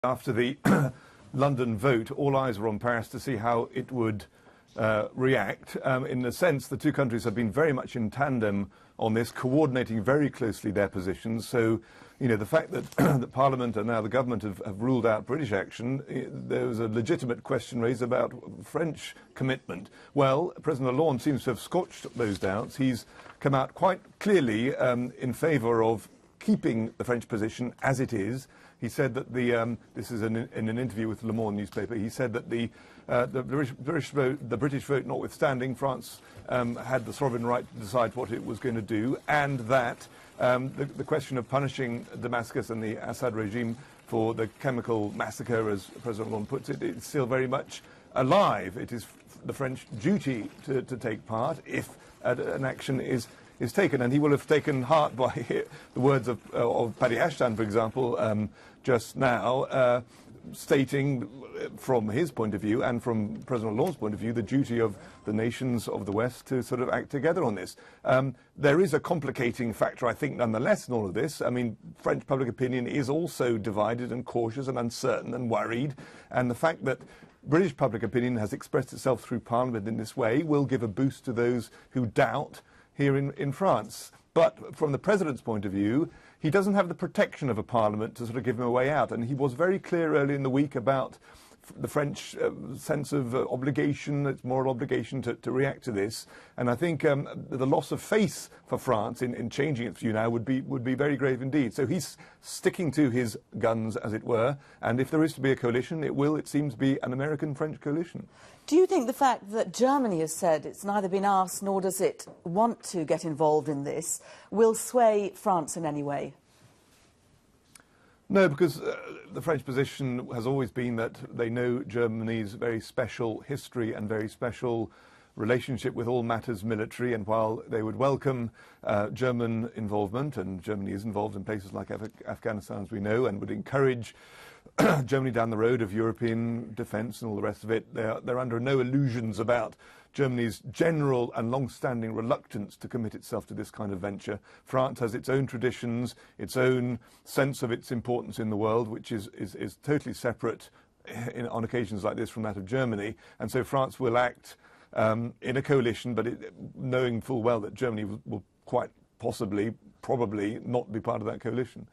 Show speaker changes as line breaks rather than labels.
After the London vote, all eyes were on Paris to see how it would react. In a sense, the two countries have been very much in tandem on this, coordinating very closely their positions. So, you know, the fact that the Parliament and now the government have ruled out British action, there was a legitimate question raised about French commitment. Well, President Hollande seems to have scotched those doubts. He's come out quite clearly in favour of keeping the French position as it is. He said that this is in an interview with Le Monde newspaper. He said that the British vote notwithstanding, France had the sovereign right to decide what it was going to do, and that the question of punishing Damascus and the Assad regime for the chemical massacre, as President Hollande puts it, it's still very much alive. It is the French duty to take part if an action is taken, and he will have taken heart by the words of Paddy Ashton, for example, just now, stating from his point of view and from President Hollande's point of view the duty of the nations of the West to sort of act together on this. There is a complicating factor, I think, nonetheless in all of this. I mean, French public opinion is also divided and cautious and uncertain and worried, and the fact that British public opinion has expressed itself through Parliament in this way will give a boost to those who doubt here in France. But from the President's point of view, he doesn't have the protection of a Parliament to sort of give him a way out. And he was very clear early in the week about the French sense of obligation, its moral obligation to react to this. And I think the loss of faith for France in changing its view now would be very grave indeed. So he's sticking to his guns, as it were. And if there is to be a coalition, it will, it seems, be an American-French coalition.
Do you think the fact that Germany has said it's neither been asked nor does it want to get involved in this will sway France in any way?
No, because the French position has always been that they know Germany's very special history and very special relationship with all matters military, and while they would welcome German involvement, and Germany is involved in places like Afghanistan, as we know, and would encourage Germany down the road of European defence and all the rest of it, they're under no illusions about Germany's general and long-standing reluctance to commit itself to this kind of venture. France has its own traditions, its own sense of its importance in the world, which is totally separate on occasions like this from that of Germany. And so France will act in a coalition, but knowing full well that Germany will quite possibly, probably not be part of that coalition.